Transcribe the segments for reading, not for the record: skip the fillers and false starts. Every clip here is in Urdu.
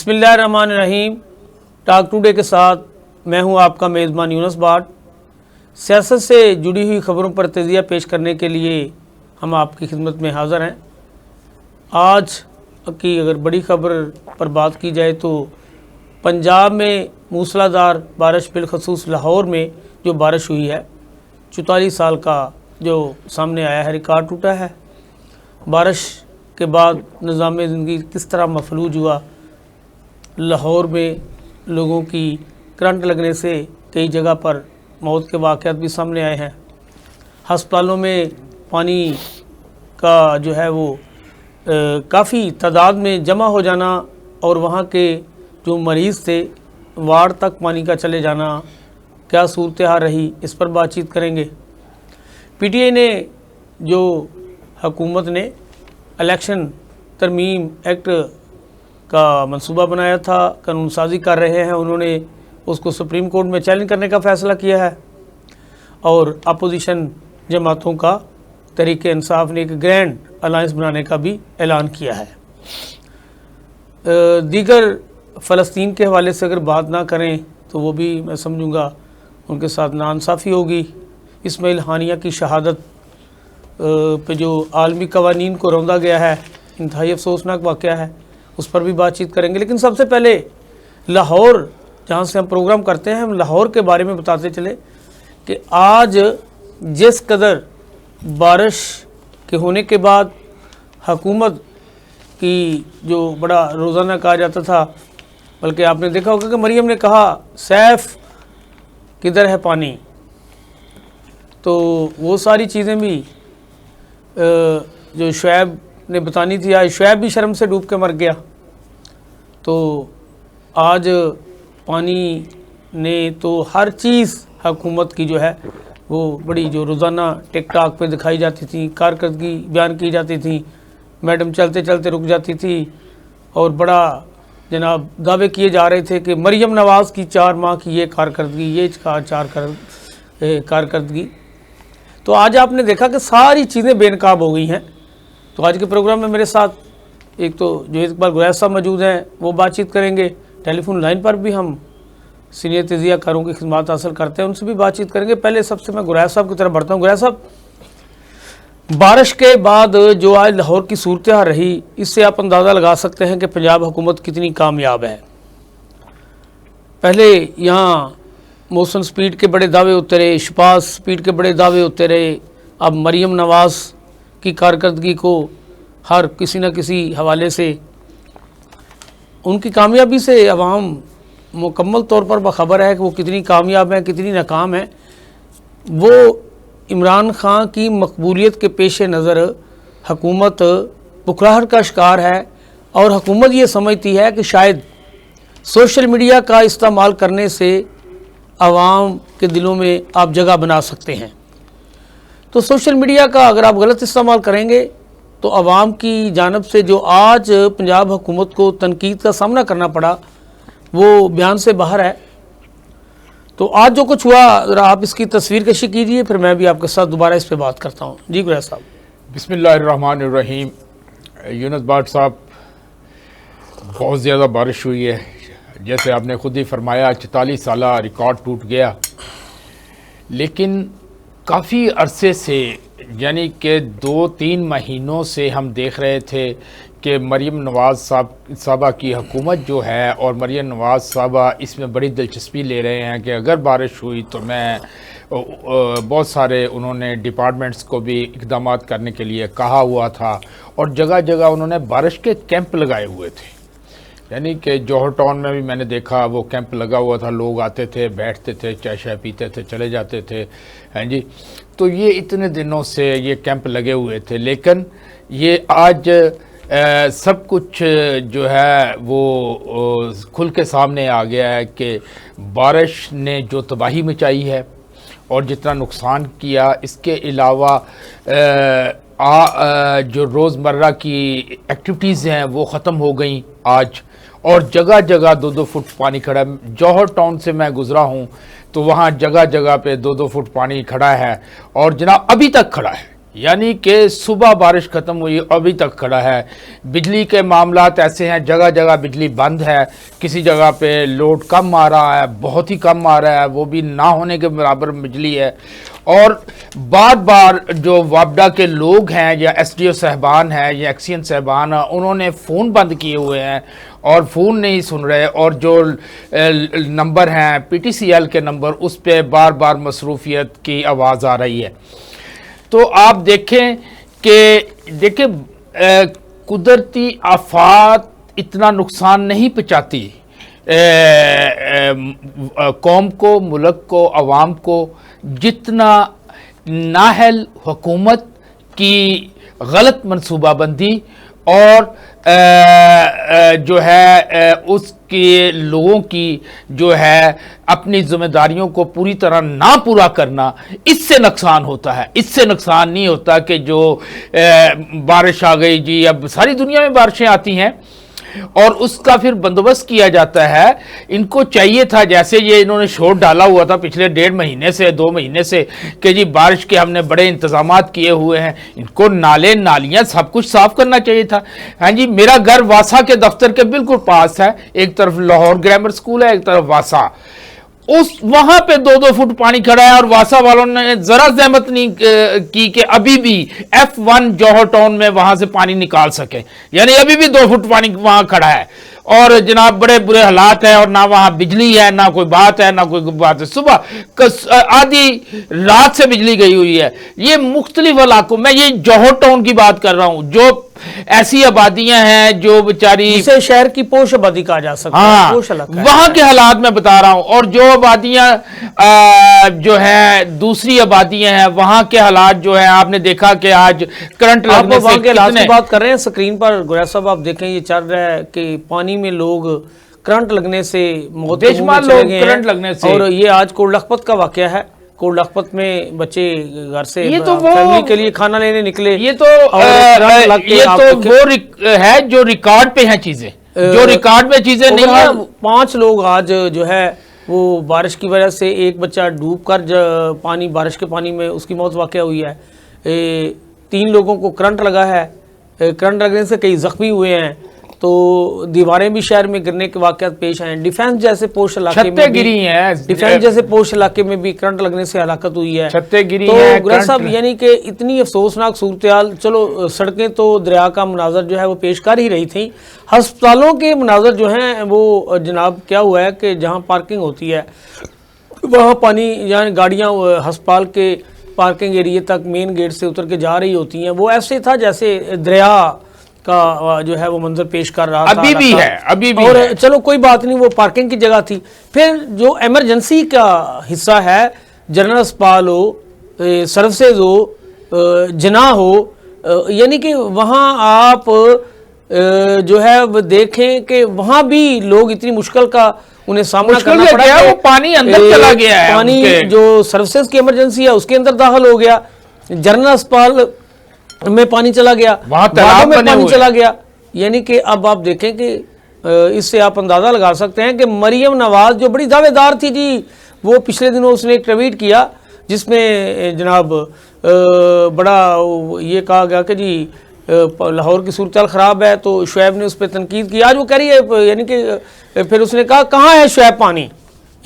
بسم اللہ الرحمن الرحیم. ٹاک ٹوڈے کے ساتھ میں ہوں آپ کا میزبان یونس بھاٹ. سیاست سے جڑی ہوئی خبروں پر تجزیہ پیش کرنے کے لیے ہم آپ کی خدمت میں حاضر ہیں. آج کی اگر بڑی خبر پر بات کی جائے تو پنجاب میں موسلا دھار بارش بالخصوص لاہور میں جو بارش ہوئی ہے 44 سال کا جو سامنے آیا ہے ریکارڈ ٹوٹا ہے. بارش کے بعد نظام زندگی کس طرح مفلوج ہوا. لاہور میں لوگوں کی کرنٹ لگنے سے کئی جگہ پر موت کے واقعات بھی سامنے آئے ہیں. ہسپتالوں میں پانی کا جو ہے وہ کافی تعداد میں جمع ہو جانا اور وہاں کے جو مریض تھے وارڈ تک پانی کا چلے جانا کیا صورتحال رہی, اس پر بات چیت کریں گے. پی ٹی آئی نے جو حکومت نے الیکشن ترمیم ایکٹ کا منصوبہ بنایا تھا, قانون سازی کر رہے ہیں, انہوں نے اس کو سپریم کورٹ میں چیلنج کرنے کا فیصلہ کیا ہے اور اپوزیشن جماعتوں کا تحریک انصاف نے ایک گرینڈ الائنس بنانے کا بھی اعلان کیا ہے. دیگر فلسطین کے حوالے سے اگر بات نہ کریں تو وہ بھی میں سمجھوں گا ان کے ساتھ ناانصافی ہوگی. اسماعیل ہانیہ کی شہادت پہ جو عالمی قوانین کو روندا گیا ہے انتہائی افسوسناک واقعہ ہے, اس پر بھی بات چیت کریں گے. لیکن سب سے پہلے لاہور جہاں سے ہم پروگرام کرتے ہیں, ہم لاہور کے بارے میں بتاتے چلے کہ آج جس قدر بارش کے ہونے کے بعد حکومت کی جو بڑا روزانہ کہا جاتا تھا, بلکہ آپ نے دیکھا ہوگا کہ مریم نے کہا سیف کدھر ہے پانی, تو وہ ساری چیزیں بھی جو شعیب نے بتانی تھی, آج شعیب بھی شرم سے ڈوب کے مر گیا. تو آج پانی نے تو ہر چیز حکومت کی جو ہے وہ بڑی جو روزانہ ٹک ٹاک پہ دکھائی جاتی تھی, کارکردگی بیان کی جاتی تھی, میڈم چلتے چلتے رک جاتی تھی اور بڑا جناب دعوے کیے جا رہے تھے کہ مریم نواز کی 4 ماہ کی یہ کارکردگی, یہ کارکردگی. تو آج آپ نے دیکھا کہ ساری چیزیں بے نقاب ہو گئی ہیں. تو آج کے پروگرام میں میرے ساتھ ایک تو جو اقبال گریز صاحب موجود ہیں, وہ بات چیت کریں گے. ٹیلی فون لائن پر بھی ہم سینئر تجزیہ کاروں کی خدمات حاصل کرتے ہیں, ان سے بھی بات چیت کریں گے. پہلے سب سے میں گریز صاحب کی طرف بڑھتا ہوں. گریز صاحب, بارش کے بعد جو آج لاہور کی صورتحال رہی, اس سے آپ اندازہ لگا سکتے ہیں کہ پنجاب حکومت کتنی کامیاب ہے. پہلے یہاں موسم سپیڈ کے بڑے دعوے ہوتے رہے, شپاس سپیڈ کے بڑے دعوے ہوتے رہے. اب مریم نواز کی کارکردگی کو ہر کسی نہ کسی حوالے سے ان کی کامیابی سے عوام مکمل طور پر باخبر ہے کہ وہ کتنی کامیاب ہیں, کتنی ناکام ہیں. وہ عمران خان کی مقبولیت کے پیش نظر حکومت بکھراہٹ کا شکار ہے اور حکومت یہ سمجھتی ہے کہ شاید سوشل میڈیا کا استعمال کرنے سے عوام کے دلوں میں آپ جگہ بنا سکتے ہیں. تو سوشل میڈیا کا اگر آپ غلط استعمال کریں گے تو عوام کی جانب سے جو آج پنجاب حکومت کو تنقید کا سامنا کرنا پڑا وہ بیان سے باہر ہے. تو آج جو کچھ ہوا ذرا آپ اس کی تصویر کشی کیجیے, پھر میں بھی آپ کے ساتھ دوبارہ اس پہ بات کرتا ہوں. جی گریز صاحب. بسم اللہ الرحمن الرحیم. یونس بھاٹ صاحب, بہت زیادہ بارش ہوئی ہے, جیسے آپ نے خود ہی فرمایا 44 سالہ ریکارڈ ٹوٹ گیا. لیکن کافی عرصے سے یعنی کہ 2-3 مہینوں سے ہم دیکھ رہے تھے کہ مریم نواز صاحبہ کی حکومت جو ہے اور مریم نواز صاحبہ اس میں بڑی دلچسپی لے رہے ہیں کہ اگر بارش ہوئی تو میں بہت سارے انہوں نے ڈپارٹمنٹس کو بھی اقدامات کرنے کے لیے کہا ہوا تھا اور جگہ جگہ انہوں نے بارش کے کیمپ لگائے ہوئے تھے. یعنی کہ جوہر ٹاؤن میں بھی میں نے دیکھا وہ کیمپ لگا ہوا تھا, لوگ آتے تھے, بیٹھتے تھے, چائے شائے پیتے تھے, چلے جاتے تھے. ہاں جی, تو یہ اتنے دنوں سے یہ کیمپ لگے ہوئے تھے. لیکن یہ آج سب کچھ جو ہے وہ کھل کے سامنے آ گیا ہے کہ بارش نے جو تباہی مچائی ہے اور جتنا نقصان کیا, اس کے علاوہ جو روزمرہ کی ایکٹیویٹیز ہیں وہ ختم ہو گئیں آج, اور جگہ جگہ 2-2 فٹ پانی کھڑا ہے. جوہر ٹاؤن سے میں گزرا ہوں تو وہاں جگہ جگہ پہ 2-2 فٹ پانی کھڑا ہے اور جناب ابھی تک کھڑا ہے. یعنی کہ صبح بارش ختم ہوئی ابھی تک کھڑا ہے. بجلی کے معاملات ایسے ہیں, جگہ جگہ بجلی بند ہے, کسی جگہ پہ لوڈ کم آ رہا ہے, بہت ہی کم آ رہا ہے, وہ بھی نہ ہونے کے برابر بجلی ہے. اور بار بار جو وابڈا کے لوگ ہیں یا ایس ڈی او صاحبان ہیں یا ایکسین صاحبان ہیں, انہوں نے فون بند کیے ہوئے ہیں اور فون نہیں سن رہے, اور جو نمبر ہیں پی ٹی سی ایل کے نمبر, اس پہ بار بار مصروفیت کی آواز آ رہی ہے. تو آپ دیکھیں کہ قدرتی آفات اتنا نقصان نہیں پہنچاتی قوم کو, ملک کو, عوام کو, جتنا نااہل حکومت کی غلط منصوبہ بندی اور جو ہے اس کے لوگوں کی جو ہے اپنی ذمہ داریوں کو پوری طرح نہ پورا کرنا, اس سے نقصان ہوتا ہے. اس سے نقصان نہیں ہوتا کہ جو بارش آ گئی جی, اب ساری دنیا میں بارشیں آتی ہیں اور اس کا پھر بندوبست کیا جاتا ہے. ان کو چاہیے تھا, جیسے یہ انہوں نے شور ڈالا ہوا تھا پچھلے 1.5 مہینے سے 2 مہینے سے کہ جی بارش کے ہم نے بڑے انتظامات کیے ہوئے ہیں, ان کو نالے نالیاں سب کچھ صاف کرنا چاہیے تھا. ہاں جی, میرا گھر واسا کے دفتر کے بالکل پاس ہے, ایک طرف لاہور گرامر اسکول ہے, ایک طرف واسا. وہاں پہ 2-2 فٹ پانی کھڑا ہے اور واسا والوں نے ذرا زحمت نہیں کی کہ ابھی بھی F1 جوہر ٹاؤن میں وہاں سے پانی نکال سکے. یعنی ابھی بھی 2 فٹ پانی وہاں کھڑا ہے اور جناب بڑے برے حالات ہیں, اور نہ وہاں بجلی ہے, نہ کوئی بات ہے, نہ کوئی بات ہے. صبح آدھی رات سے بجلی گئی ہوئی ہے. یہ مختلف علاقوں میں, یہ جوہر ٹاؤن کی بات کر رہا ہوں, جو ایسی آبادیاں ہیں جو بیچاری جسے شہر کی پوش آبادی کہا جا سکتا ہے, پوش علاقہ ہے. وہاں کے حالات میں بتا رہا ہوں. اور جو آبادیاں جو ہے دوسری آبادیاں ہیں, وہاں کے حالات جو ہیں آپ نے دیکھا کہ آج کرنٹ لگنے سے وہاں کے حالات کی بات کر رہے ہیں. سکرین پر گویا صاحب آپ دیکھیں یہ چل رہا ہے کہ پانی میں لوگ کرنٹ لگنے سے موت کے منہ میں چلے گئے ہیں. اور یہ آج کوٹ لکھپت کا واقعہ ہے. کوٹ لکھپت میں بچے گھر سے فیملی کے لیے کھانا لینے نکلے. یہ تو وہ ہے جو ریکارڈ پہ ہیں چیزیں, جو ریکارڈ میں چیزیں نہیں ہیں. 5 لوگ آج جو ہے وہ بارش کی وجہ سے, ایک بچہ ڈوب کر بارش کے پانی میں اس کی موت واقع ہوئی ہے. 3 لوگوں کو کرنٹ لگا ہے. کرنٹ لگنے سے کئی زخمی ہوئے ہیں. تو دیواریں بھی شہر میں گرنے کے واقعات پیش آئے ہیں. ڈیفینس جیسے پوش علاقے میں گری ہیں, ڈیفینس جیسے پوش علاقے میں بھی کرنٹ لگنے سے ہلاکت ہوئی ہے. چھتیں گری تو ہیں. گرا صاحب یعنی کہ اتنی افسوسناک صورتحال, چلو سڑکیں تو دریا کا مناظر جو ہے وہ پیش کر ہی رہی تھیں, ہسپتالوں کے مناظر جو ہیں وہ جناب کیا ہوا ہے کہ جہاں پارکنگ ہوتی ہے وہاں پانی, یعنی گاڑیاں ہسپتال کے پارکنگ ایریے تک مین گیٹ سے اتر کے جا رہی ہوتی ہیں. وہ ایسے تھا جیسے دریا کا جو ہے وہ منظر پیش کر رہا تھا. ابھی بھی ہے, ابھی بھی. اور چلو کوئی بات نہیں, وہ پارکنگ کی جگہ تھی. پھر جو ایمرجنسی کا حصہ ہے, جنرل اسپتال ہو, سروسز ہو, جناح ہو, یعنی کہ وہاں آپ جو ہے وہ دیکھیں کہ وہاں بھی لوگ اتنی مشکل کا انہیں سامنا کرنا پڑا ہے. وہ پانی اندر چلا گیا ہے, پانی جو سروسز کی ایمرجنسی ہے اس کے اندر داخل ہو گیا. جنرل اسپتال میں پانی چلا گیا, وہاں میں پانی چلا گیا. یعنی کہ اب آپ دیکھیں کہ اس سے آپ اندازہ لگا سکتے ہیں کہ مریم نواز جو بڑی دعوے دار تھی جی, وہ پچھلے دنوں اس نے ایک ٹویٹ کیا جس میں جناب بڑا یہ کہا گیا کہ جی لاہور کی صورتحال خراب ہے, تو شعیب نے اس پہ تنقید کی. آج وہ کہہ رہی ہے, یعنی کہ پھر اس نے کہا کہاں ہے شعیب پانی,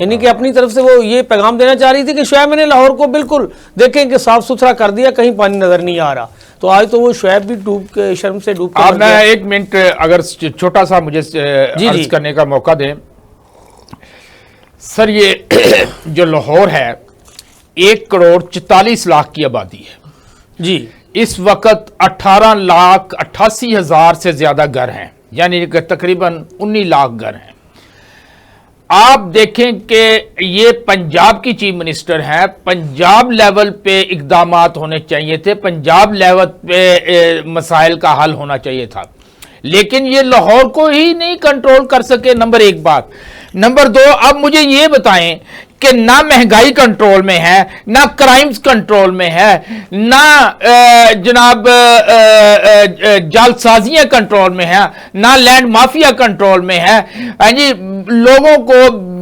یعنی کہ اپنی طرف سے وہ یہ پیغام دینا چاہ رہی تھی کہ شعیب میں نے لاہور کو بالکل دیکھیں کہ صاف ستھرا کر دیا, کہیں پانی نظر نہیں آ رہا. تو آج تو وہ شعیب بھی شرم سے ڈوب کر. میں 1 منٹ اگر چھوٹا سا مجھے عرض کرنے کا موقع دیں سر. یہ جو لاہور ہے 1,44,00,000 کی آبادی ہے جی. اس وقت 18,88,000 سے زیادہ گھر ہیں, یعنی کہ تقریباً 19 لاکھ گھر ہیں. آپ دیکھیں کہ یہ پنجاب کی چیف منسٹر ہیں, پنجاب لیول پہ اقدامات ہونے چاہیے تھے, پنجاب لیول پہ مسائل کا حل ہونا چاہیے تھا, لیکن یہ لاہور کو ہی نہیں کنٹرول کر سکے. نمبر 1 بات. نمبر 2, اب مجھے یہ بتائیں کہ نہ مہنگائی کنٹرول میں ہے, نہ کرائمز کنٹرول میں ہے, نہ جناب جعلسازیاں کنٹرول میں ہیں, نہ لینڈ مافیا کنٹرول میں ہے. جی لوگوں کو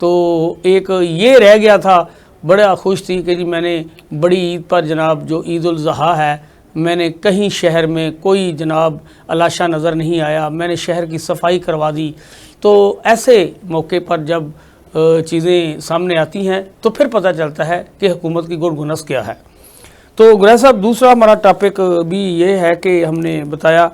تو ایک یہ رہ گیا تھا، بڑا خوش تھی کہ جی میں نے بڑی عید پر جناب جو عید الاضحیٰ ہے، میں نے کہیں شہر میں کوئی جناب علاشہ نظر نہیں آیا، میں نے شہر کی صفائی کروا دی۔ تو ایسے موقع پر جب چیزیں سامنے آتی ہیں تو پھر پتہ چلتا ہے کہ حکومت کی گڑ گھنس کیا ہے۔ تو گریز صاحب دوسرا ہمارا ٹاپک بھی یہ ہے کہ ہم نے بتایا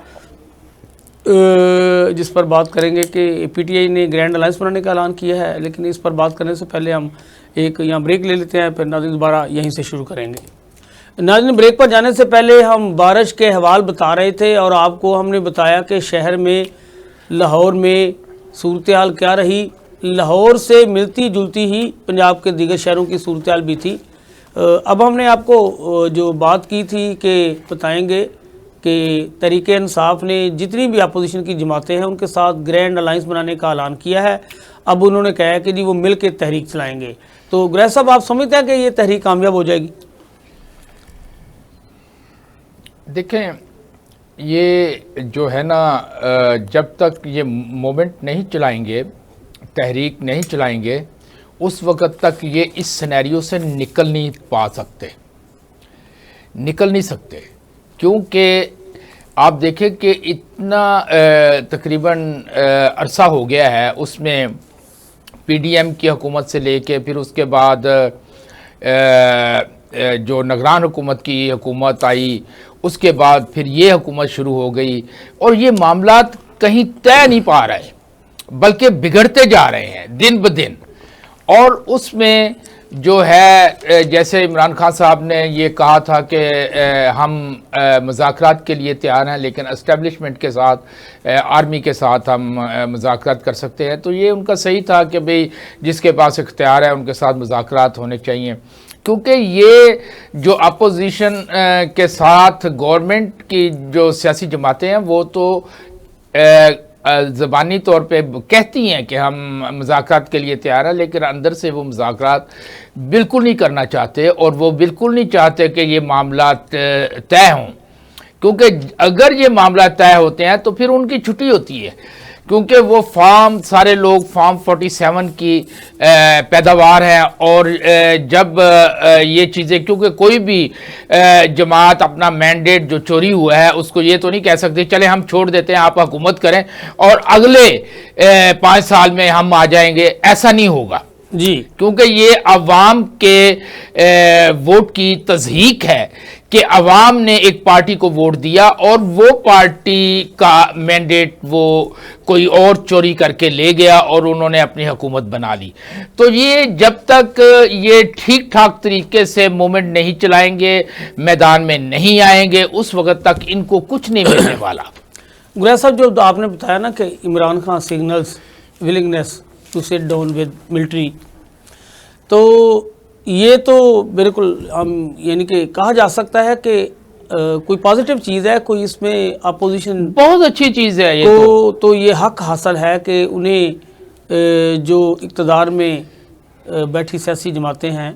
جس پر بات کریں گے کہ پی ٹی آئی نے گرینڈ الائنس بنانے کا اعلان کیا ہے، لیکن اس پر بات کرنے سے پہلے ہم ایک یہاں بریک لے لیتے ہیں، پھر ناظرین دوبارہ یہیں سے شروع کریں گے۔ ناظرین بریک پر جانے سے پہلے ہم بارش کے حوال بتا رہے تھے اور آپ کو ہم نے بتایا کہ شہر میں لاہور میں صورتحال کیا رہی۔ لاہور سے ملتی جلتی ہی پنجاب کے دیگر شہروں کی صورتحال بھی تھی۔ اب ہم نے آپ کو جو بات کی تھی کہ بتائیں گے کہ تحریک انصاف نے جتنی بھی اپوزیشن کی جماعتیں ہیں ان کے ساتھ گرینڈ الائنس بنانے کا اعلان کیا ہے۔ اب انہوں نے کہا ہے کہ جی وہ مل کے تحریک چلائیں گے۔ تو گریز صاحب آپ سمجھتے ہیں کہ یہ تحریک کامیاب ہو جائے گی؟ دیکھیں یہ جو ہے نا جب تک یہ مومنٹ نہیں چلائیں گے، تحریک نہیں چلائیں گے، اس وقت تک یہ اس سینیریو سے نکل نہیں سکتے کیونکہ آپ دیکھیں کہ اتنا تقریباً عرصہ ہو گیا ہے، اس میں پی ڈی ایم کی حکومت سے لے کے پھر اس کے بعد جو نگران حکومت کی حکومت آئی، اس کے بعد پھر یہ حکومت شروع ہو گئی اور یہ معاملات کہیں طے نہیں پا رہے بلکہ بگڑتے جا رہے ہیں دن بدن۔ اور اس میں جو ہے جیسے عمران خان صاحب نے یہ کہا تھا کہ ہم مذاکرات کے لیے تیار ہیں لیکن اسٹیبلشمنٹ کے ساتھ، آرمی کے ساتھ ہم مذاکرات کر سکتے ہیں، تو یہ ان کا صحیح تھا کہ بھئی جس کے پاس اختیار ہے ان کے ساتھ مذاکرات ہونے چاہیے، کیونکہ یہ جو اپوزیشن کے ساتھ گورنمنٹ کی جو سیاسی جماعتیں ہیں وہ تو زبانی طور پہ کہتی ہیں کہ ہم مذاکرات کے لیے تیار ہیں، لیکن اندر سے وہ مذاکرات بالکل نہیں کرنا چاہتے اور وہ بالکل نہیں چاہتے کہ یہ معاملات طے ہوں، کیونکہ اگر یہ معاملات طے ہوتے ہیں تو پھر ان کی چھٹی ہوتی ہے، کیونکہ وہ سارے لوگ فارم 47 کی پیداوار ہیں، اور جب یہ چیزیں، کیونکہ کوئی بھی جماعت اپنا مینڈیٹ جو چوری ہوا ہے اس کو یہ تو نہیں کہہ سکتے چلے ہم چھوڑ دیتے ہیں آپ حکومت کریں اور اگلے 5 سال میں ہم آ جائیں گے، ایسا نہیں ہوگا جی، کیونکہ یہ عوام کے ووٹ کی تضحیق ہے کہ عوام نے ایک پارٹی کو ووٹ دیا اور وہ پارٹی کا مینڈیٹ وہ کوئی اور چوری کر کے لے گیا اور انہوں نے اپنی حکومت بنا لی۔ تو یہ جب تک یہ ٹھیک ٹھاک طریقے سے موومنٹ نہیں چلائیں گے، میدان میں نہیں آئیں گے، اس وقت تک ان کو کچھ نہیں ملنے والا۔ گریز صاحب جو آپ نے بتایا نا کہ Imran Khan signals willingness to sit down with military, تو یہ تو بالکل ہم یعنی کہ کہا جا سکتا ہے کہ کوئی پازیٹیو چیز ہے، کوئی اس میں اپوزیشن بہت اچھی چیز ہے یہ تو یہ حق حاصل ہے کہ انہیں جو اقتدار میں بیٹھی سیاسی جماعتیں ہیں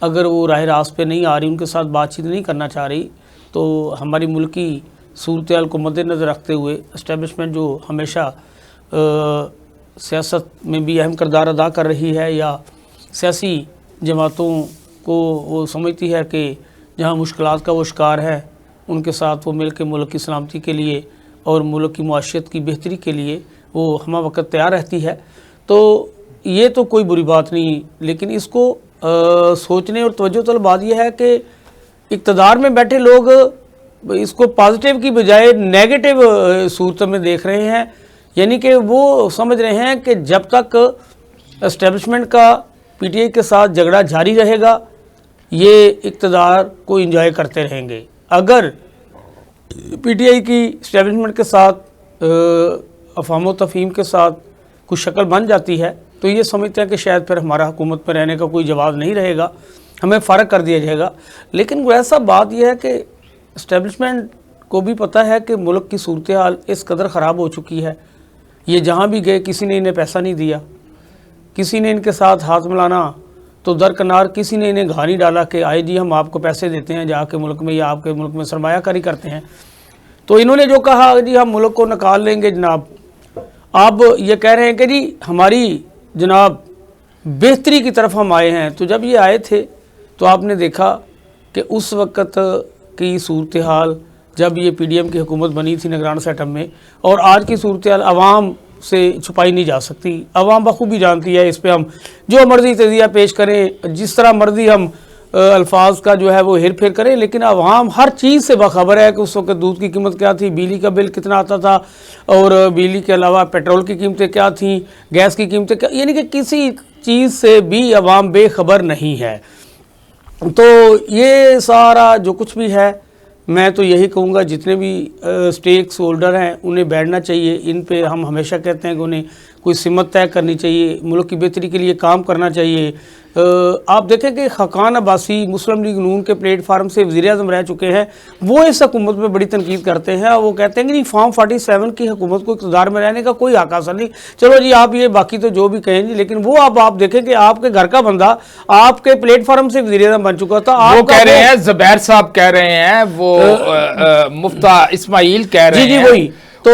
اگر وہ راہ راست پہ نہیں آ رہی، ان کے ساتھ بات چیت نہیں کرنا چاہ رہی، تو ہماری ملکی صورتحال کو مد نظر رکھتے ہوئے اسٹیبلشمنٹ جو ہمیشہ سیاست میں بھی اہم کردار ادا کر رہی ہے یا سیاسی جماعتوں کو وہ سمجھتی ہے کہ جہاں مشکلات کا وہ شکار ہے ان کے ساتھ وہ مل کے ملک کی سلامتی کے لیے اور ملک کی معاشیت کی بہتری کے لیے وہ ہمہ وقت تیار رہتی ہے، تو یہ تو کوئی بری بات نہیں، لیکن اس کو سوچنے اور توجہ طلب بات یہ ہے کہ اقتدار میں بیٹھے لوگ اس کو پازیٹیو کی بجائے نیگیٹو صورت میں دیکھ رہے ہیں، یعنی کہ وہ سمجھ رہے ہیں کہ جب تک اسٹیبلشمنٹ کا پی ٹی آئی کے ساتھ جھگڑا جاری رہے گا یہ اقتدار کو انجوائے کرتے رہیں گے، اگر پی ٹی آئی کی اسٹیبلشمنٹ کے ساتھ افہام و تفہیم کے ساتھ کچھ شکل بن جاتی ہے تو یہ سمجھتے ہیں کہ شاید پھر ہمارا حکومت میں رہنے کا کوئی جواز نہیں رہے گا، ہمیں فارغ کر دیا جائے گا۔ لیکن وہ ایسا بات یہ ہے کہ اسٹیبلشمنٹ کو بھی پتہ ہے کہ ملک کی صورتحال اس قدر خراب ہو چکی ہے، یہ جہاں بھی گئے کسی نے انہیں پیسہ نہیں دیا، کسی نے ان کے ساتھ ہاتھ ملانا تو درکنار کسی نے انہیں گھا نہیں ڈالا کہ آئے جی ہم آپ کو پیسے دیتے ہیں جا کے ملک میں یا آپ کے ملک میں سرمایہ کاری کرتے ہیں، تو انہوں نے جو کہا جی ہم ملک کو نکال لیں گے جناب، آپ یہ کہہ رہے ہیں کہ جی ہماری جناب بہتری کی طرف ہم آئے ہیں. تو جب یہ آئے تھے تو آپ نے دیکھا کہ اس وقت کی صورتحال جب یہ پی ڈی ایم کی حکومت بنی تھی نگران سیٹم میں، اور آج کی صورتحال عوام سے چھپائی نہیں جا سکتی. عوام بخوبی جانتی ہے. اس پہ ہم جو مرضی تجزیہ پیش کریں، جس طرح مرضی ہم الفاظ کا جو ہے وہ ہیر پھیر کریں، لیکن عوام ہر چیز سے باخبر ہے کہ اس وقت دودھ کی قیمت کیا تھی، بجلی کا بل کتنا آتا تھا، اور بجلی کے علاوہ پیٹرول کی قیمتیں کیا تھیں، گیس کی قیمتیں کیا، یعنی کہ کسی چیز سے بھی عوام بے خبر نہیں ہے. تو یہ سارا جو کچھ بھی ہے، میں تو یہی کہوں گا جتنے بھی سٹیکس ہولڈر ہیں انہیں بیٹھنا چاہیے. ان پہ ہم ہمیشہ کہتے ہیں کہ انہیں کوئی سمت طے کرنی چاہیے، ملک کی بہتری کے لیے کام کرنا چاہیے. آپ دیکھیں کہ خاقان عباسی مسلم لیگ نون کے پلیٹ فارم سے وزیر اعظم رہ چکے ہیں، وہ اس حکومت میں بڑی تنقید کرتے ہیں، اور وہ کہتے ہیں کہ فارم 47 کی حکومت کو اقتدار میں رہنے کا کوئی حق حاصل نہیں. چلو جی آپ یہ باقی تو جو بھی کہیں جی، لیکن وہ اب آپ دیکھیں کہ آپ کے گھر کا بندہ آپ کے پلیٹ فارم سے وزیر اعظم بن چکا تھا. وہ کہہ رہے ہیں، زبیر صاحب کہہ رہے ہیں، وہ مفتا اسماعیل کہہ رہے ہیں، جی وہی. تو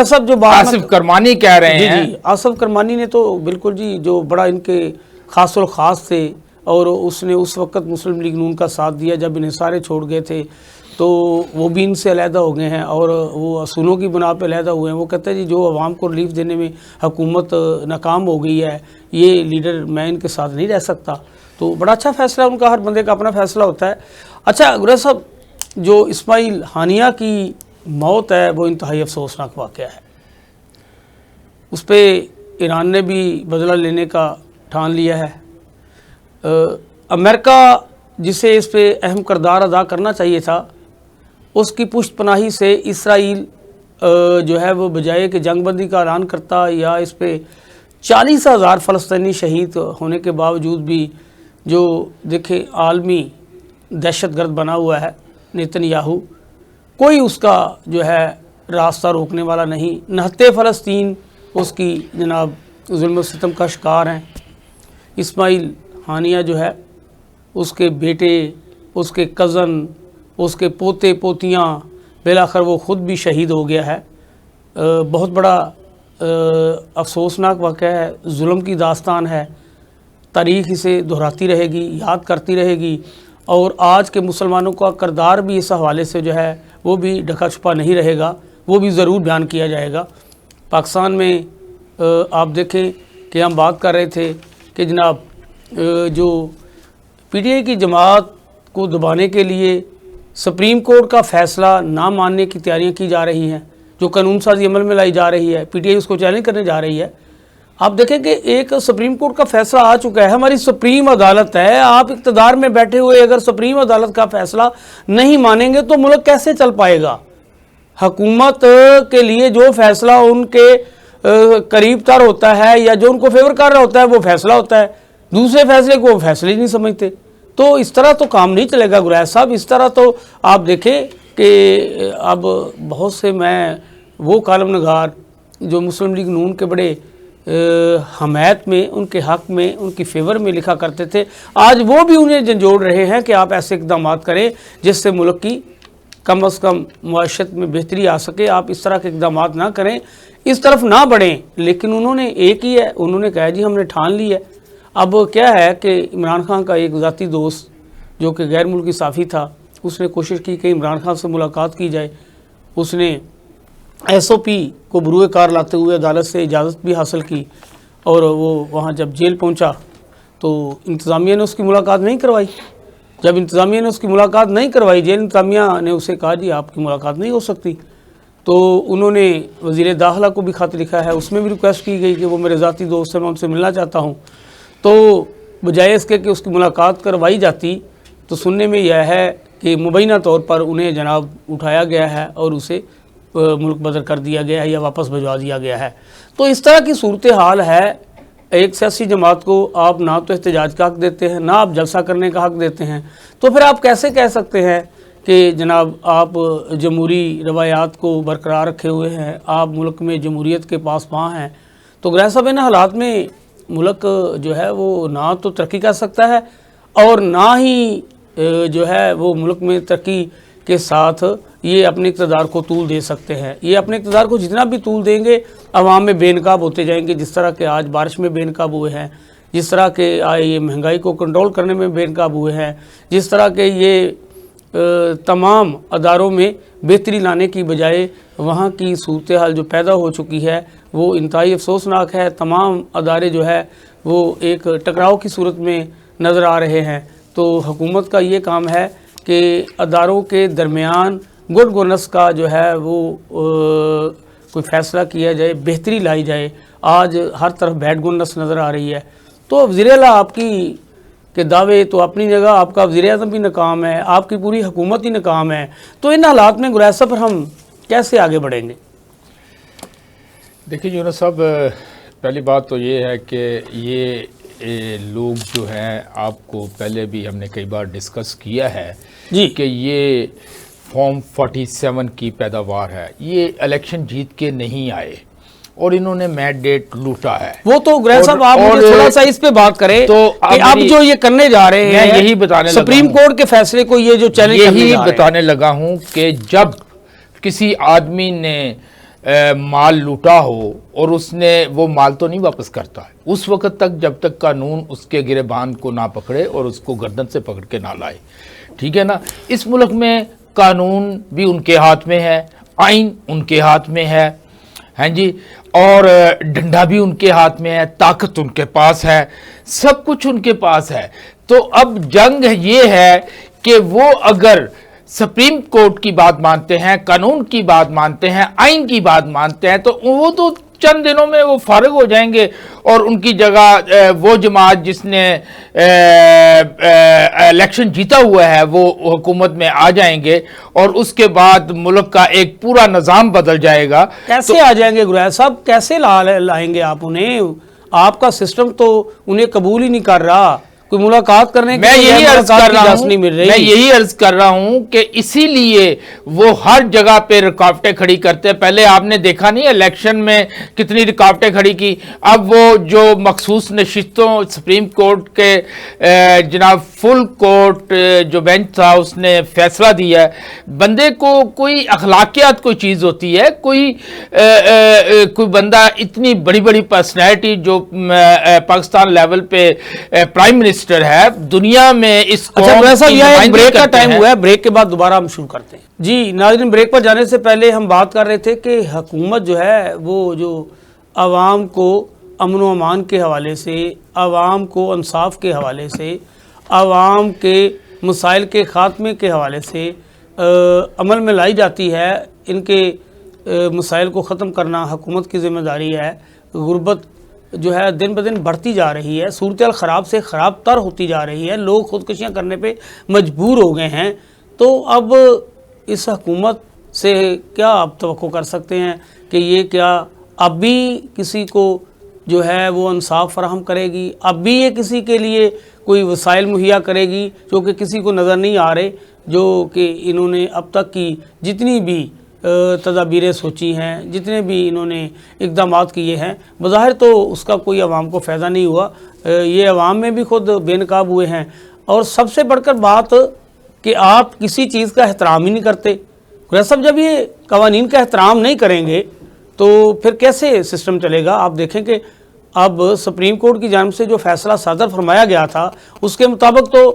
صاحب جو آصف کرمانی کہہ رہے ہیں، جی آصف کرمانی نے تو بالکل جی جو بڑا ان کے خاص الخاص تھے، اور اس نے اس وقت مسلم لیگ نون کا ساتھ دیا جب انہیں سارے چھوڑ گئے تھے، تو وہ بھی ان سے علیحدہ ہو گئے ہیں اور وہ اصولوں کی بنا پہ علیحدہ ہوئے ہیں. وہ کہتے ہیں جی جو عوام کو ریلیف دینے میں حکومت ناکام ہو گئی ہے، یہ لیڈر میں ان کے ساتھ نہیں رہ سکتا. تو بڑا اچھا فیصلہ ان کا، ہر بندے کا اپنا فیصلہ ہوتا ہے. اچھا گریز صاحب، جو اسماعیل ہانیہ کی موت ہے وہ انتہائی افسوسناک واقعہ ہے. اس پہ ایران نے بھی بدلہ لینے کا ٹھان لیا ہے. امریکہ جسے اس پہ اہم کردار ادا کرنا چاہیے تھا، اس کی پشت پناہی سے اسرائیل جو ہے وہ بجائے کہ جنگ بندی کا اعلان کرتا یا اس پہ 40,000 فلسطینی شہید ہونے کے باوجود بھی جو دیکھیں عالمی دہشت گرد بنا ہوا ہے نیتن یاہو، کوئی اس کا جو ہے راستہ روکنے والا نہیں. نہتے فلسطین اس کی جناب ظلم و ستم کا شکار ہیں. اسماعیل ہانیہ جو ہے، اس کے بیٹے، اس کے کزن، اس کے پوتے پوتیاں، بالآخر وہ خود بھی شہید ہو گیا ہے. بہت بڑا افسوسناک واقعہ ہے، ظلم کی داستان ہے. تاریخ اسے دہراتی رہے گی، یاد کرتی رہے گی، اور آج کے مسلمانوں کا کردار بھی اس حوالے سے جو ہے وہ بھی ڈھکا چھپا نہیں رہے گا، وہ بھی ضرور بیان کیا جائے گا. پاکستان میں آپ دیکھیں کہ ہم بات کر رہے تھے کہ جناب جو پی ٹی آئی کی جماعت کو دبانے کے لیے سپریم کورٹ کا فیصلہ نہ ماننے کی تیاریاں کی جا رہی ہیں، جو قانون سازی عمل میں لائی جا رہی ہے، پی ٹی آئی اس کو چیلنج کرنے جا رہی ہے. آپ دیکھیں کہ ایک سپریم کورٹ کا فیصلہ آ چکا ہے، ہماری سپریم عدالت ہے. آپ اقتدار میں بیٹھے ہوئے اگر سپریم عدالت کا فیصلہ نہیں مانیں گے تو ملک کیسے چل پائے گا؟ حکومت کے لیے جو فیصلہ ان کے قریب تر ہوتا ہے یا جو ان کو فیور کر رہا ہوتا ہے وہ فیصلہ ہوتا ہے، دوسرے فیصلے کو وہ فیصلے ہی نہیں سمجھتے. تو اس طرح تو کام نہیں چلے گا گریز صاحب. اس طرح تو آپ دیکھیں کہ اب بہت سے میں وہ کالم نگار جو مسلم لیگ نون کے بڑے حمایت میں، ان کے حق میں، ان کی فیور میں لکھا کرتے تھے، آج وہ بھی انہیں جھنجھوڑ رہے ہیں کہ آپ ایسے اقدامات کریں جس سے ملک کی کم از کم معاشرت میں بہتری آ سکے. آپ اس طرح کے اقدامات نہ کریں، اس طرف نہ بڑھیں. لیکن انہوں نے ایک ہی ہے، انہوں نے کہا جی ہم نے ٹھان لی ہے. اب کیا ہے کہ عمران خان کا ایک ذاتی دوست جو کہ غیر ملکی صحافی تھا، اس نے کوشش کی کہ عمران خان سے ملاقات کی جائے. اس نے ایس او پی کو بروئے کار لاتے ہوئے عدالت سے اجازت بھی حاصل کی، اور وہ وہاں جب جیل پہنچا تو انتظامیہ نے اس کی ملاقات نہیں کروائی. جب انتظامیہ نے اس کی ملاقات نہیں کروائی، جیل انتظامیہ نے اسے کہا جی آپ کی ملاقات نہیں ہو سکتی. تو انہوں نے وزیر داخلہ کو بھی خط لکھا ہے، اس میں بھی ریکویسٹ کی گئی کہ وہ میرے ذاتی دوست ہیں، میں ان سے ملنا چاہتا ہوں. تو بجائے اس کے کہ اس کی ملاقات کروائی جاتی، تو سننے میں یہ ہے کہ مبینہ طور پر انہیں جناب اٹھایا گیا ہے اور اسے ملک بدر کر دیا گیا ہے یا واپس بھجوا دیا گیا ہے. تو اس طرح کی صورتحال ہے. ایک سیاسی جماعت کو آپ نہ تو احتجاج کا حق دیتے ہیں، نہ آپ جلسہ کرنے کا حق دیتے ہیں، تو پھر آپ کیسے کہہ سکتے ہیں کہ جناب آپ جمہوری روایات کو برقرار رکھے ہوئے ہیں، آپ ملک میں جمہوریت کے پاسباں ہیں؟ تو گریز صاحب ان حالات میں ملک جو ہے وہ نہ تو ترقی کر سکتا ہے اور نہ ہی جو ہے وہ ملک میں ترقی کے ساتھ یہ اپنے اقتدار کو طول دے سکتے ہیں. یہ اپنے اقتدار کو جتنا بھی طول دیں گے عوام میں بے نقاب ہوتے جائیں گے, جس طرح کہ آج بارش میں بے نقاب ہوئے ہیں, جس طرح کہ یہ مہنگائی کو کنٹرول کرنے میں بے نقاب ہوئے ہیں, جس طرح کہ یہ تمام اداروں میں بہتری لانے کی بجائے وہاں کی صورتحال جو پیدا ہو چکی ہے وہ انتہائی افسوسناک ہے. تمام ادارے جو ہے وہ ایک ٹکراؤ کی صورت میں نظر آ رہے ہیں. تو حکومت کا یہ کام ہے کہ اداروں کے درمیان گڈ گورننس کا جو ہے وہ کوئی فیصلہ کیا جائے, بہتری لائی جائے. آج ہر طرف بیڈ گورننس نظر آ رہی ہے. تو وزیر اعلیٰ آپ کی کہ دعوے تو اپنی جگہ, آپ کا وزیر اعظم بھی ناکام ہے, آپ کی پوری حکومت ہی ناکام ہے. تو ان حالات میں گریز صاحب پر ہم کیسے آگے بڑھیں گے؟ دیکھیے یونس صاحب, پہلی بات تو یہ ہے کہ یہ لوگ جو ہیں, آپ کو پہلے بھی ہم نے کئی بار ڈسکس کیا ہے جی کہ یہ فارم 47 کی پیداوار ہے. یہ الیکشن جیت کے نہیں آئے اور انہوں نے مینڈیٹ لوٹا ہے. وہ تو گریز صاحب آپ مجھے تھوڑا سا اس پہ بات کریں تو کہ اب جو یہ کرنے جا رہے ہیں, میں یہی بتانے لگا سپریم کورٹ کے فیصلے کو یہ جو چیلنج کرنے یہی جا رہے ہیں, بتانے لگا ہوں کہ جب کسی آدمی نے مال لوٹا ہو اور اس نے وہ مال تو نہیں واپس کرتا ہے اس وقت تک جب تک قانون اس کے گریبان کو نہ پکڑے اور اس کو گردن سے پکڑ کے نہ لائے. ٹھیک ہے نا. اس ملک میں قانون بھی ان کے ہاتھ میں ہے, آئین ان کے ہاتھ میں ہے, ہاں جی, اور ڈنڈا بھی ان کے ہاتھ میں ہے, طاقت ان کے پاس ہے, سب کچھ ان کے پاس ہے. تو اب جنگ یہ ہے کہ وہ اگر سپریم کورٹ کی بات مانتے ہیں, قانون کی بات مانتے ہیں, آئین کی بات مانتے ہیں, تو وہ تو چند دنوں میں وہ فارغ ہو جائیں گے اور ان کی جگہ وہ جماعت جس نے الیکشن جیتا ہوا ہے وہ حکومت میں آ جائیں گے اور اس کے بعد ملک کا ایک پورا نظام بدل جائے گا. کیسے آ جائیں گے گریز صاحب, کیسے لائیں گے آپ انہیں؟ آپ کا سسٹم تو انہیں قبول ہی نہیں کر رہا. کوئی ملاقات کرنے میں یہی عرض کر رہا ہوں کہ اسی لیے وہ ہر جگہ پہ رکاوٹیں کھڑی کرتے ہیں. پہلے آپ نے دیکھا نہیں الیکشن میں کتنی رکاوٹیں کھڑی کی. اب وہ جو مخصوص نشستوں سپریم کورٹ کے جناب فل کورٹ جو بینچ تھا اس نے فیصلہ دیا ہے. بندے کو کوئی اخلاقیات کوئی چیز ہوتی ہے, کوئی بندہ اتنی بڑی بڑی پرسنالٹی جو پاکستان لیول پہ پرائم منسٹر ہے دنیا میں اس کو بریک کا ٹائم ہوا ہے, بریک کے بعد دوبارہ ہم شروع کرتے ہیں. جی ناظرین, بریک پر جانے سے پہلے ہم بات کر رہے تھے کہ حکومت جو ہے وہ جو عوام کو امن و امان کے حوالے سے, عوام کو انصاف کے حوالے سے, عوام کے مسائل کے خاتمے کے حوالے سے عمل میں لائی جاتی ہے, ان کے مسائل کو ختم کرنا حکومت کی ذمہ داری ہے. غربت جو ہے دن بدن بڑھتی جا رہی ہے, صورتحال خراب سے خراب تر ہوتی جا رہی ہے, لوگ خودکشیاں کرنے پہ مجبور ہو گئے ہیں. تو اب اس حکومت سے کیا آپ توقع کر سکتے ہیں کہ یہ کیا اب بھی کسی کو جو ہے وہ انصاف فراہم کرے گی, اب بھی یہ کسی کے لیے کوئی وسائل مہیا کرے گی جو کہ کسی کو نظر نہیں آ رہے, جو کہ انہوں نے اب تک کی جتنی بھی تدابیریں سوچی ہیں, جتنے بھی انہوں نے اقدامات کیے ہیں, بظاہر تو اس کا کوئی عوام کو فائدہ نہیں ہوا. یہ عوام میں بھی خود بے نقاب ہوئے ہیں. اور سب سے بڑھ کر بات کہ آپ کسی چیز کا احترام ہی نہیں کرتے. گریز صاحب, جب یہ قوانین کا احترام نہیں کریں گے تو پھر کیسے سسٹم چلے گا؟ آپ دیکھیں کہ اب سپریم کورٹ کی جانب سے جو فیصلہ صادر فرمایا گیا تھا اس کے مطابق تو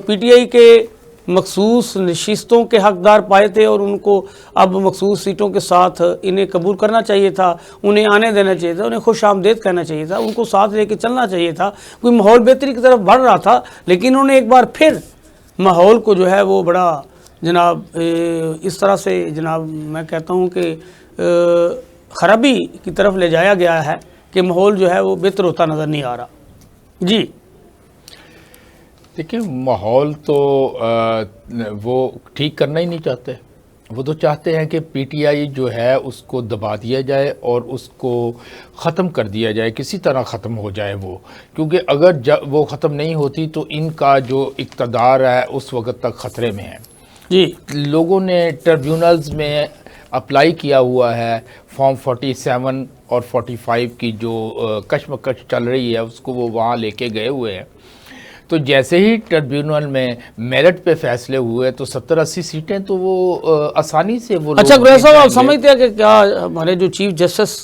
پی ٹی آئی کے مخصوص نشستوں کے حقدار پائے تھے اور ان کو اب مخصوص سیٹوں کے ساتھ انہیں قبول کرنا چاہیے تھا, انہیں آنے دینا چاہیے تھا, انہیں خوش آمدید کہنا چاہیے تھا, ان کو ساتھ لے کے چلنا چاہیے تھا. کوئی ماحول بہتری کی طرف بڑھ رہا تھا, لیکن انہوں نے ایک بار پھر ماحول کو جو ہے وہ بڑا جناب اس طرح سے جناب میں کہتا ہوں کہ خرابی کی طرف لے جایا گیا ہے کہ ماحول جو ہے وہ بہتر ہوتا نظر نہیں آ رہا. جی دیکھیں, ماحول تو وہ ٹھیک کرنا ہی نہیں چاہتے. وہ تو چاہتے ہیں کہ پی ٹی آئی جو ہے اس کو دبا دیا جائے اور اس کو ختم کر دیا جائے, کسی طرح ختم ہو جائے وہ, کیونکہ اگر وہ ختم نہیں ہوتی تو ان کا جو اقتدار ہے اس وقت تک خطرے میں ہے. جی لوگوں نے ٹریبیونلز میں اپلائی کیا ہوا ہے فارم 47 اور 45 کی جو کشمکش چل رہی ہے اس کو وہ وہاں لے کے گئے ہوئے ہیں. تو جیسے ہی ٹربیونل میں میرٹ پہ فیصلے ہوئے تو 70-80 سیٹیں تو وہ آسانی سے وہ اچھا گریہ صاحب آپ سمجھتے ہیں کہ کیا ہمارے جو چیف جسٹس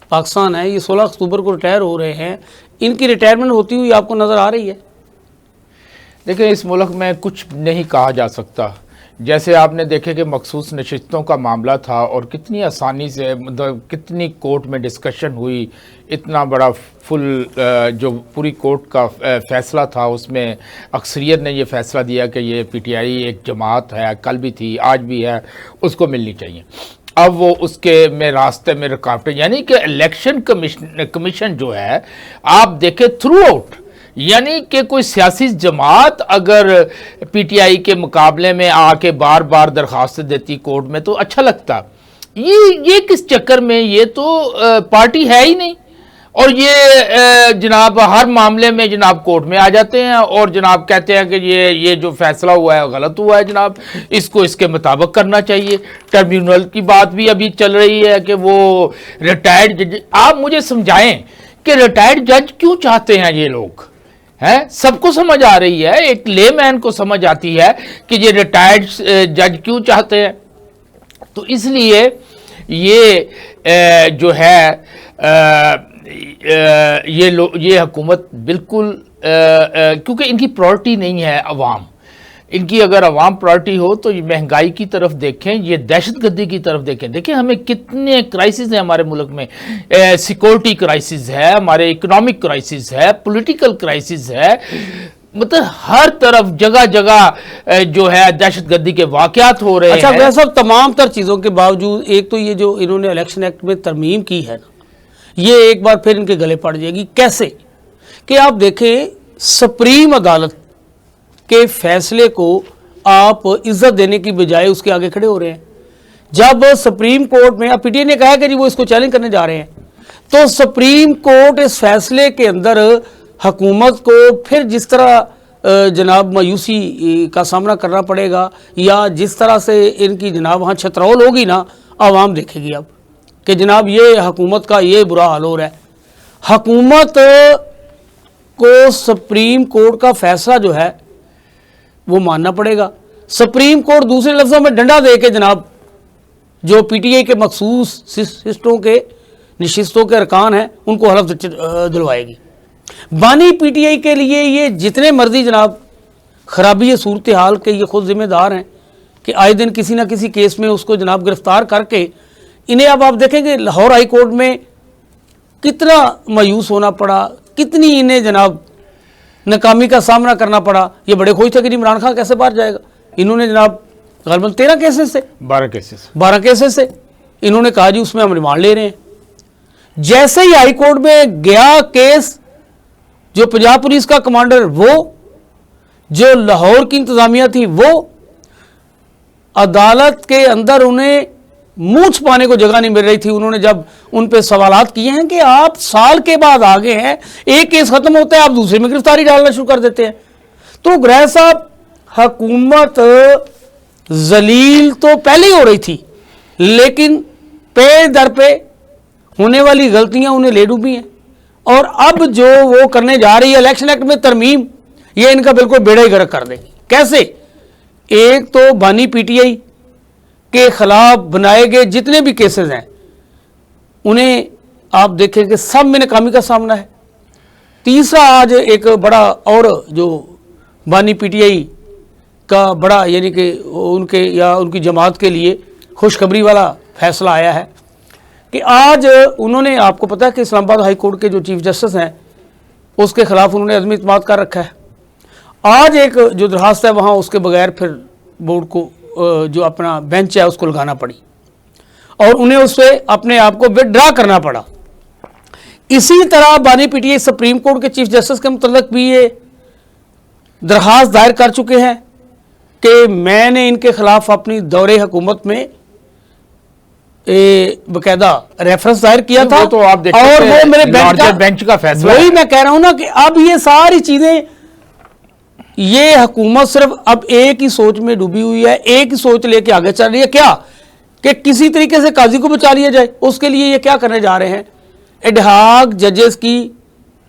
پاکستان ہے یہ 16 اکتوبر کو ریٹائر ہو رہے ہیں، ان کی ریٹائرمنٹ ہوتی ہوئی آپ کو نظر آ رہی ہے؟ دیکھیں اس ملک میں کچھ نہیں کہا جا سکتا. جیسے آپ نے دیکھے کہ مخصوص نشستوں کا معاملہ تھا اور کتنی آسانی سے مطلب کتنی کورٹ میں ڈسکشن ہوئی، اتنا بڑا فل جو پوری کورٹ کا فیصلہ تھا اس میں اکثریت نے یہ فیصلہ دیا کہ یہ پی ٹی آئی ایک جماعت ہے، کل بھی تھی آج بھی ہے، اس کو ملنی چاہیے. اب وہ اس کے میں راستے میں رکاوٹیں، یعنی کہ الیکشن کمیشن جو ہے آپ دیکھیں تھرو آؤٹ، یعنی کہ کوئی سیاسی جماعت اگر پی ٹی آئی کے مقابلے میں آ کے بار بار درخواستیں دیتی کورٹ میں تو اچھا لگتا. یہ کس چکر میں، یہ تو پارٹی ہے ہی نہیں، اور یہ جناب ہر معاملے میں جناب کورٹ میں آ جاتے ہیں اور جناب کہتے ہیں کہ یہ جو فیصلہ ہوا ہے غلط ہوا ہے، جناب اس کو اس کے مطابق کرنا چاہیے. ٹربیونل کی بات بھی ابھی چل رہی ہے کہ وہ ریٹائرڈ جج، آپ مجھے سمجھائیں کہ ریٹائرڈ جج کیوں چاہتے ہیں یہ لوگ؟ سب کو سمجھ آ رہی ہے، ایک لے مین کو سمجھ آتی ہے کہ یہ ریٹائرڈ جج کیوں چاہتے ہیں. تو اس لیے یہ جو ہے یہ حکومت بالکل کیونکہ ان کی پرائرٹی نہیں ہے عوام. ان کی اگر عوام پرائرٹی ہو تو یہ مہنگائی کی طرف دیکھیں، یہ دہشت گردی کی طرف دیکھیں ہمیں کتنے کرائسز ہیں ہمارے ملک میں. سیکورٹی کرائسز ہے، ہمارے اکنامک کرائسز ہے، پولیٹیکل کرائسز ہے، مطلب ہر طرف جگہ جگہ جو ہے دہشت گردی کے واقعات ہو رہے ہیں. اچھا گریہ صاحب تمام تر چیزوں کے باوجود ایک تو یہ جو انہوں نے الیکشن ایکٹ میں ترمیم کی ہے نا، یہ ایک بار پھر ان کے گلے پڑ جائے گی. کیسے کہ آپ دیکھیں سپریم عدالت کے فیصلے کو آپ عزت دینے کی بجائے اس کے آگے کھڑے ہو رہے ہیں. جب سپریم کورٹ میں پی ٹی آئی نے کہا کہ جی وہ اس کو چیلنج کرنے جا رہے ہیں، تو سپریم کورٹ اس فیصلے کے اندر حکومت کو پھر جس طرح جناب مایوسی کا سامنا کرنا پڑے گا یا جس طرح سے ان کی جناب وہاں چھترول ہوگی نا، عوام دیکھے گی اب کہ جناب یہ حکومت کا یہ برا حال ہو رہا ہے. حکومت کو سپریم کورٹ کا فیصلہ جو ہے وہ ماننا پڑے گا. سپریم کورٹ دوسرے لفظوں میں ڈنڈا دے کے جناب جو پی ٹی آئی کے مخصوص نشستوں کے ارکان ہیں ان کو حلف دلوائے گی. بانی پی ٹی آئی کے لیے یہ جتنے مرضی جناب خرابی ہے صورتحال کے یہ خود ذمہ دار ہیں کہ آئے دن کسی نہ کسی کیس میں اس کو جناب گرفتار کر کے انہیں اب آپ دیکھیں کہ لاہور ہائی کورٹ میں کتنا مایوس ہونا پڑا، کتنی انہیں جناب ناکامی کا سامنا کرنا پڑا. یہ بڑے خوش تھے کہ عمران خان کیسے باہر جائے گا. انہوں نے جناب غالباً 13 کیسز سے 12 کیسز سے انہوں نے کہا جی اس میں ہم ریمانڈ لے رہے ہیں. جیسے ہی ہائی کورٹ میں گیا کیس، جو پنجاب پولیس کا کمانڈر وہ، جو لاہور کی انتظامیہ تھی وہ، عدالت کے اندر انہیں منہ چھپانے کو جگہ نہیں مل رہی تھی. انہوں نے جب ان پہ سوالات کیے ہیں کہ آپ سال کے بعد آگے ہیں، ایک کیس ختم ہوتا ہے آپ دوسرے میں گرفتاری ڈالنا شروع کر دیتے ہیں. تو گریہ صاحب حکومت ذلیل تو پہلے ہی ہو رہی تھی، لیکن پے در پہ ہونے والی غلطیاں انہیں لے ڈوبی ہیں. اور اب جو وہ کرنے جا رہی ہے الیکشن ایکٹ میں ترمیم، یہ ان کا بالکل بیڑا ہی غرق کر دے گی. کیسے؟ ایک تو بانی پی ٹی آئی کے خلاف بنائے گئے جتنے بھی کیسز ہیں انہیں آپ دیکھیں کہ سب میں ناکامی کا سامنا ہے. تیسرا آج ایک بڑا اور جو بانی پی ٹی آئی کا بڑا یعنی کہ ان کے یا ان کی جماعت کے لیے خوشخبری والا فیصلہ آیا ہے کہ آج انہوں نے، آپ کو پتہ ہے کہ اسلام آباد ہائی کورٹ کے جو چیف جسٹس ہیں اس کے خلاف انہوں نے عدم اعتماد کر رکھا ہے. آج ایک جو درخواست ہے وہاں اس کے بغیر پھر بورڈ کو جو اپنا بینچ ہے اس کو لگانا پڑی اور انہیں اس سے اپنے آپ کو وڈرا کرنا پڑا. اسی طرح بانی P T I supreme court کے چیف جسٹس کے متعلق بھی یہ درخواست دائر کر چکے ہیں کہ میں نے ان کے خلاف اپنی دور حکومت میں باقاعدہ ریفرنس دائر کیا تھا اور وہ میرے بینچ کا فیصلہ. وہی میں کہہ رہا ہوں نا کہ اب یہ ساری چیزیں، یہ حکومت صرف اب ایک ہی سوچ میں ڈوبی ہوئی ہے، ایک ہی سوچ لے کے آگے چل رہی ہے. کیا کہ کسی طریقے سے قاضی کو بچا لیا جائے. اس کے لیے یہ کیا کرنے جا رہے ہیں، ایڈ ہاک ججز کی